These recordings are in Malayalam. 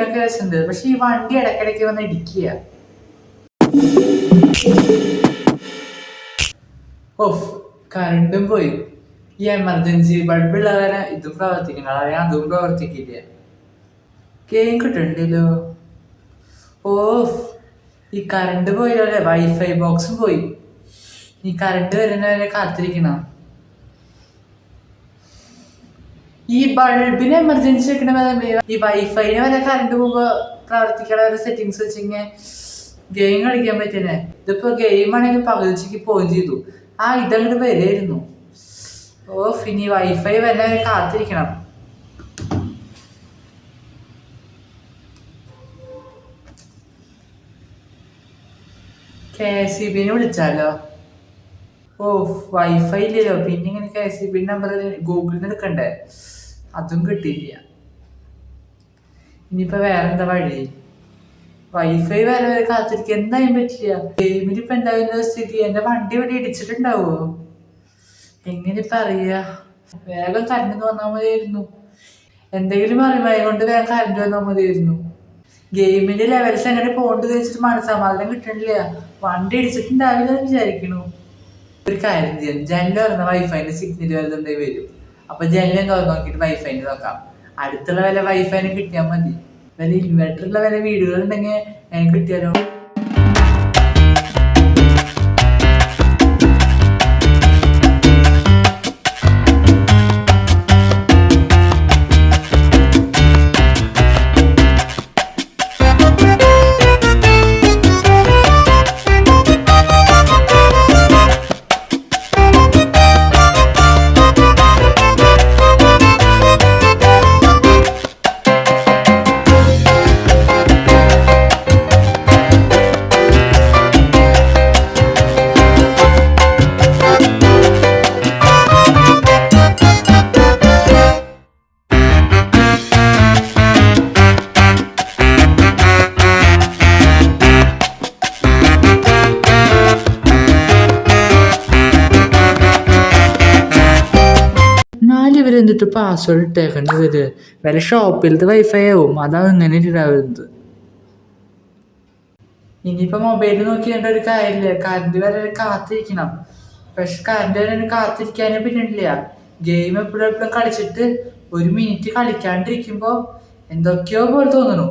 ഗെയിമിനൊക്കെ രസമുണ്ട്. പക്ഷെ ഈ വണ്ടി ഇടയ്ക്കിടയ്ക്ക് വന്ന് ഇടിക്കുക. ഓഫ്, കറണ്ടും പോയി. ഈ എമർജൻസി ബൾബുള്ളവരെ ഇതും പ്രവർത്തിക്കണം, അല്ലെങ്കിൽ അതും പ്രവർത്തിക്കില്ല. ഗെയിം കിട്ടണ്ടല്ലോ. ഓഫ്, ഈ കറണ്ട് പോയല്ലോ അല്ലേ. വൈഫൈ ബോക്സും പോയി. ഈ കറണ്ട് വരുന്നവരെ കാത്തിരിക്കണം. ഈ ബൾബിന് എമർജൻസി വെക്കണ ഈ വൈഫൈന് വരെ കറണ്ട് പോകുമ്പോ പ്രവർത്തിക്കണ ഒരു സെറ്റിങ്സ് വെച്ചിങ്ങനെ ഗെയിം കളിക്കാൻ പറ്റുന്നേ. ഇതിപ്പോ ഗെയിം ആണെങ്കിൽ പകുതിക്ക് പോവുകയും ചെയ്തു. ഇതങ്ങോട്ട് വരെയായിരുന്നു. ഓഫ്, ഇനി വൈഫൈ വരെ കാത്തിരിക്കണം. KSEB വിളിച്ചാലോ? ഓഫ്, വൈഫൈ ഇല്ലല്ലോ. പിന്നെ ഇങ്ങനെ KSEB നമ്പർ ഗൂഗിളിൽ നിന്ന് എടുക്കണ്ടേ? അതും കിട്ടിയില്ല. ഇനിയിപ്പോ വേറെന്താ വഴി? വൈഫൈ വരെ കാത്തിരിക്കുക എന്തായാലും പറ്റില്ല. ഗെയിമിൽ ഇപ്പൊ എന്തായാലും സ്ഥിതി, എന്റെ വണ്ടി ഇവിടെ ഇടിച്ചിട്ടുണ്ടാവോ? എങ്ങനെ പറയാ? വേഗം കറണ്ട് വന്നാൽ മതിയായിരുന്നു. എന്തെങ്കിലും അറിയുമ്പോൾ കൊണ്ട് വേഗം കറണ്ട് വന്നാൽ മതിയായിരുന്നു. ഗെയിമിന്റെ ലെവൽസ് എങ്ങനെ പോകേണ്ടത് വെച്ചിട്ട് മനസ്സമാധാനം കിട്ടണില്ല. വണ്ടി ഇടിച്ചിട്ടുണ്ടാവില്ല വിചാരിക്കണു. ഒരു കാര്യം ചെയ്യാം, ജനല് തുറന്ന വൈഫൈന്റെ സിഗ്നൽ വരുന്നുണ്ടെങ്കിൽ വരും. അപ്പൊ ജനലും തുറന്ന് നോക്കിയിട്ട് വൈഫൈന് നോക്കാം. അടുത്തുള്ള വില വൈഫൈന് കിട്ടിയാൽ മതി. വല്ല ഇൻവെർട്ടറുള്ള വില വീടുകളുണ്ടെങ്കിൽ എനിക്ക് കിട്ടിയാലോ? ഇവരെന്തിട്ട് പാസ്വേഡ് ഇട്ടേക്കേണ്ടത്? വല്ല ഷോപ്പിലത്തെ വൈഫൈ ആവും, അതാണ് ഇങ്ങനെ ഉണ്ടാവുന്നത്. ഇനിയിപ്പോ മൊബൈലിൽ നോക്കിയേണ്ട ഒരു കാര്യമില്ല. കറണ്ട് വരെ കാത്തിരിക്കണം. പക്ഷെ കറണ്ട് വരെ കാത്തിരിക്കാനേ പറ്റില്ല. ഗെയിം എപ്പോഴും കളിച്ചിട്ട് 1 മിനിറ്റ് കളിക്കാണ്ടിരിക്കുമ്പോ എന്തൊക്കെയോ പോലെ തോന്നണു.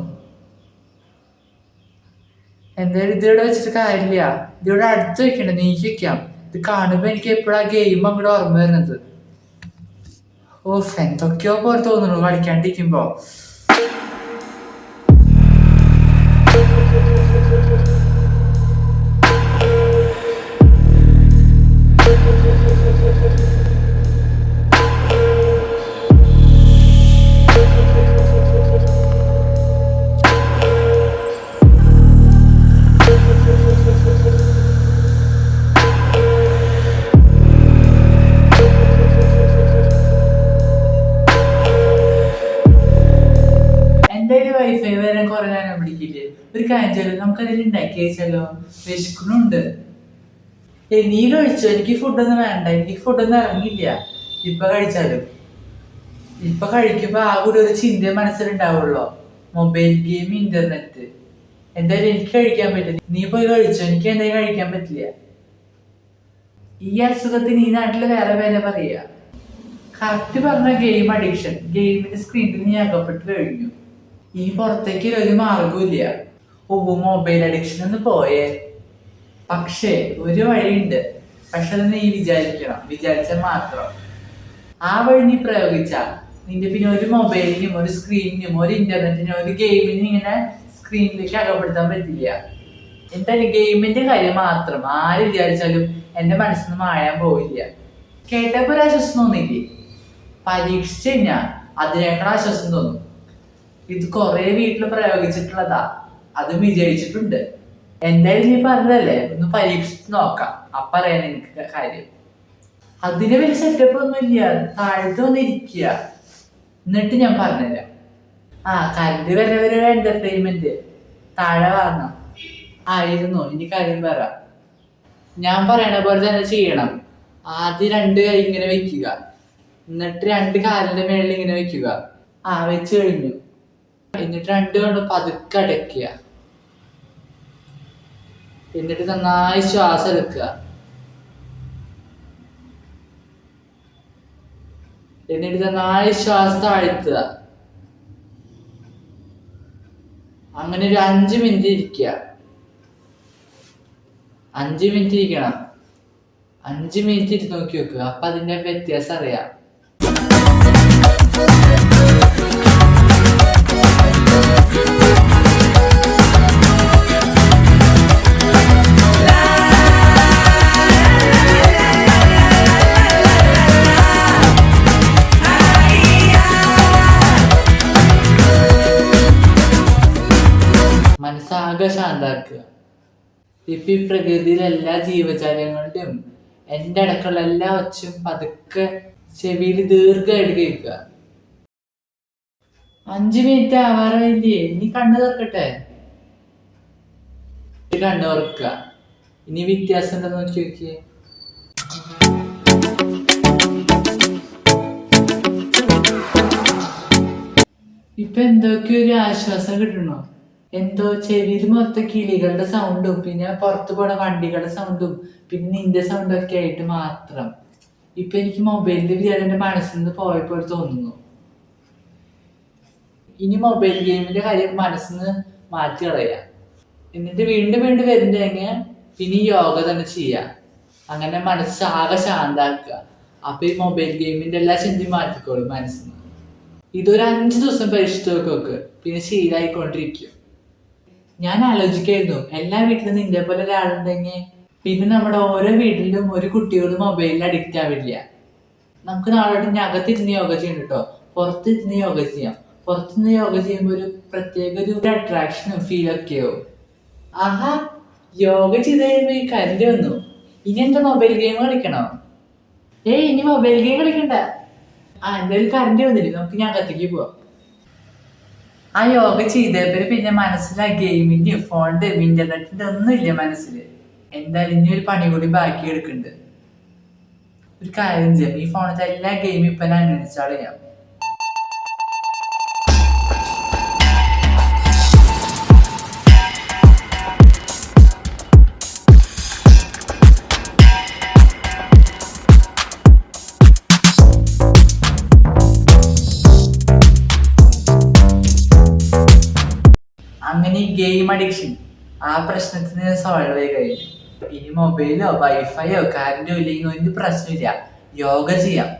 എന്തായാലും ഇതിവിടെ വെച്ചിട്ട് കാര്യമില്ല. ഇതിവിടെ അടുത്ത് വെക്കണ്ട, നീക്കി വെക്കാം. ഇത് കാണുമ്പോ എനിക്ക് എപ്പോഴാ ഗെയിം അങ്ങോട്ട് ഓർമ്മ വരുന്നത്. ഓഫ്, എന്തൊക്കെയോ പോലെ തോന്നുന്നു കളിക്കാണ്ടിരിക്കുമ്പോ. വൈഫൈ വരാൻ കുറെ നേരം പിടിക്കില്ലേ? ഒരു കാര്യം ചെയ്യല്ലോ, നമുക്കതിൽ ഉണ്ടാക്കി കഴിച്ചാലോ? വിശക്കുന്നുണ്ട്. നീ കഴിച്ചോ? എനിക്ക് ഫുഡൊന്നും വേണ്ട, എനിക്ക് ഫുഡൊന്നും ഇറങ്ങില്ല. ഇപ്പൊ കഴിച്ചാലും ഇപ്പൊ കഴിക്കുമ്പോ കൂടി ഒരു ചിന്ത മനസ്സിലുണ്ടാവുള്ളോ, മൊബൈൽ ഗെയിം, ഇന്റർനെറ്റ്. എന്തായാലും എനിക്ക് കഴിക്കാൻ പറ്റില്ല. നീ പോയി കഴിച്ചോ, എനിക്ക് എന്തായാലും കഴിക്കാൻ പറ്റില്ല. ഈ അസുഖത്തിന് ഈ നാട്ടില് വേറെ പേരെ പറയാ. കറക്റ്റ് പറഞ്ഞ ഗെയിം അഡിക്ഷൻ. ഗെയിമിന്റെ സ്ക്രീനിൽ നീ അകപ്പെട്ട് കഴിഞ്ഞു. ഇനി പുറത്തേക്ക് ഒരു മാർഗമില്ല. മൊബൈൽ അഡിക്ഷൻ ഒന്ന് പോയേ. പക്ഷേ ഒരു വഴിയുണ്ട്. പക്ഷെ അത് നീ വിചാരിച്ചാൽ മാത്രം. ആ വഴി നീ പ്രയോഗിച്ച നിന്റെ പിന്നെ ഒരു മൊബൈലിനും ഒരു സ്ക്രീനിനും ഒരു ഇന്റർനെറ്റിനും ഒരു ഗെയിമിനും ഇങ്ങനെ സ്ക്രീനിലേക്ക് അകപ്പെടുത്താൻ പറ്റില്ല. എന്തായാലും ഗെയിമിന്റെ കാര്യം മാത്രം ആര് വിചാരിച്ചാലും എന്റെ മനസ്സിൽ മായാൻ പോവില്ല. കേട്ടപ്പോ ഒരു ആശ്വാസം തോന്നില്ലേ? പരീക്ഷിച്ചു കഴിഞ്ഞാൽ അതിനേക്കാൾ ആശ്വാസം തോന്നും. ഇത് കുറെ വീട്ടിൽ പ്രയോഗിച്ചിട്ടുള്ളതാ, അത് വിജയിച്ചിട്ടുണ്ട്. എന്തായാലും നീ പറഞ്ഞതല്ലേ, ഒന്ന് പരീക്ഷിച്ച് നോക്കാം. അപ്പറയാൻ എനിക്ക് കാര്യം. അതിന് വലിയ സെറ്റപ്പ് ഒന്നും ഇല്ല. താഴത്ത് വന്നിരിക്കുക, എന്നിട്ട് ഞാൻ പറഞ്ഞുതരാം. കറണ്ട് വരെ എന്റർടൈൻമെന്റ് താഴെ പറഞ്ഞ ആയിരുന്നു. ഇനി കാര്യം പറ. ഞാൻ പറയണ പോലെ തന്നെ ചെയ്യണം. ആദ്യം 2 കൈ ഇങ്ങനെ വെക്കുക, എന്നിട്ട് 2 കാലിന്റെ മേളിൽ ഇങ്ങനെ വെക്കുക. വെച്ച് കഴിഞ്ഞു. എന്നിട്ട് രണ്ട് കൊണ്ട് പതുക്കെ അടയ്ക്കുക. എന്നിട്ട് നന്നായി ശ്വാസം എടുക്കുക. എന്നിട്ട് നന്നായി ശ്വാസം താഴ്ത്തുക. അങ്ങനെ ഒരു 5 മിനിറ്റ് ഇരിക്കുക. 5 മിനിറ്റ് ഇരിക്കണം. 5 മിനിറ്റ് ഇരുന്ന് നോക്കി വെക്കുക. അപ്പൊ അതിന്റെ വ്യത്യാസം അറിയാം. മനസ്സാകെ ശാന്താക്കുക. ഇപ്പൊ ഈ പ്രകൃതിയിലെ എല്ലാ ജീവജാലങ്ങളുടെയും എൻ്റെ അടക്കമുള്ള എല്ലാ ഒച്ചയും പതുക്കെ ചെവിയിൽ ദീർഘമായിട്ട് കേൾക്കുക. 5 മിനിറ്റ് ആവാറായില്ലേ? ഇനി കണ്ണു തുറക്കട്ടെ. കണ്ണു തുറക്കുക. ഇനി വ്യത്യാസം ഉണ്ടോ നോക്കി നോക്കിയേ. ഇപ്പൊ എന്തൊക്കെ ഒരു ആശ്വാസം കിട്ടണോ? എന്തോ ചെവിയിൽ മൊത്തം കിളികളുടെ സൗണ്ടും പിന്നെ പുറത്തു പോണ വണ്ടികളുടെ സൗണ്ടും പിന്നെ നിന്റെ സൗണ്ടും ഒക്കെ ആയിട്ട് മാത്രം ഇപ്പൊ എനിക്ക് മൊബൈലിന്റെ വിചാരം എന്റെ മനസ്സിൽ നിന്ന് പോയപ്പോൾ തോന്നുന്നു. ഇനി മൊബൈൽ ഗെയിമിന്റെ കാര്യം മനസ്സിൽ നിന്ന് മാറ്റി കളയാം. എന്നിട്ട് വീണ്ടും വീണ്ടും വരുന്നുണ്ടെങ്കിൽ പിന്നെ യോഗ തന്നെ ചെയ്യാം. അങ്ങനെ മനസ്സ് ആകെ ശാന്താക്കുക. അപ്പൊ ഈ മൊബൈൽ ഗെയിമിന്റെ എല്ലാ ചിന്തയും മാറ്റിക്കോളും മനസ്സിൽ നിന്ന്. ഇതൊരു 5 ദിവസം പരീക്ഷിച്ചു നോക്ക്. പിന്നെ ശീലമായിക്കൊണ്ടിരിക്കും. ഞാൻ ആലോചിക്കായിരുന്നു, എല്ലാ വീട്ടിലും നിന്റെ പോലെ ഒരാളുണ്ടെങ്കിൽ പിന്നെ നമ്മുടെ ഓരോ വീട്ടിലും ഒരു കുട്ടിയോട് മൊബൈലിൽ അഡിക്റ്റ് ആവില്ല. നമുക്ക് നാളോട്ട് അകത്തിരുന്ന് യോഗ ചെയ്യണം കേട്ടോ. പുറത്തിരുന്ന് യോഗ ചെയ്യാം. പുറത്തുനിന്ന് യോഗ ചെയ്യുമ്പോൾ ഒരു പ്രത്യേക ഒരു അട്രാക്ഷനും ഫീലൊക്കെ ആവും. ആഹാ, യോഗ ചെയ്ത് കഴിയുമ്പോൾ ഈ കരണ്ട് വന്നു. ഇനി എന്താ മൊബൈൽ ഗെയിം കളിക്കണോ? ഇനി മൊബൈൽ ഗെയിം കളിക്കണ്ട. എന്തായാലും കരണ്ട് വന്നില്ലേ, നമുക്ക് ഞാൻ അകത്തേക്ക് പോവാം. ആ യോഗ ചെയ്തപ്പോൾ പിന്നെ മനസ്സിലാ ഗെയിമിന്റെയും ഫോണിന്റെയും ഇന്റർനെറ്റിന്റെ ഒന്നും ഇല്ല മനസ്സിൽ. എന്തായാലും ഇനി ഒരു പണി കൂടി ബാക്കി എടുക്കുന്നുണ്ട്. ഒരു കാര്യം ചെയ്യാം, ഈ ഫോണിലത്തെ എല്ലാ ഗെയിമും ഇപ്പൊ ഞാൻ ഇൻസ്റ്റാൾ ചെയ്യാം. അങ്ങനെ ഈ ഗെയിം അഡിക്ഷൻ ആ പ്രശ്നത്തിന് സോൾവ് ആയി കഴിഞ്ഞു. ഇനി മൊബൈലോ വൈഫൈയോ കറന്റോ ഇല്ലെങ്കിൽ ഒരു പ്രശ്നമില്ല, യോഗ ചെയ്യാം.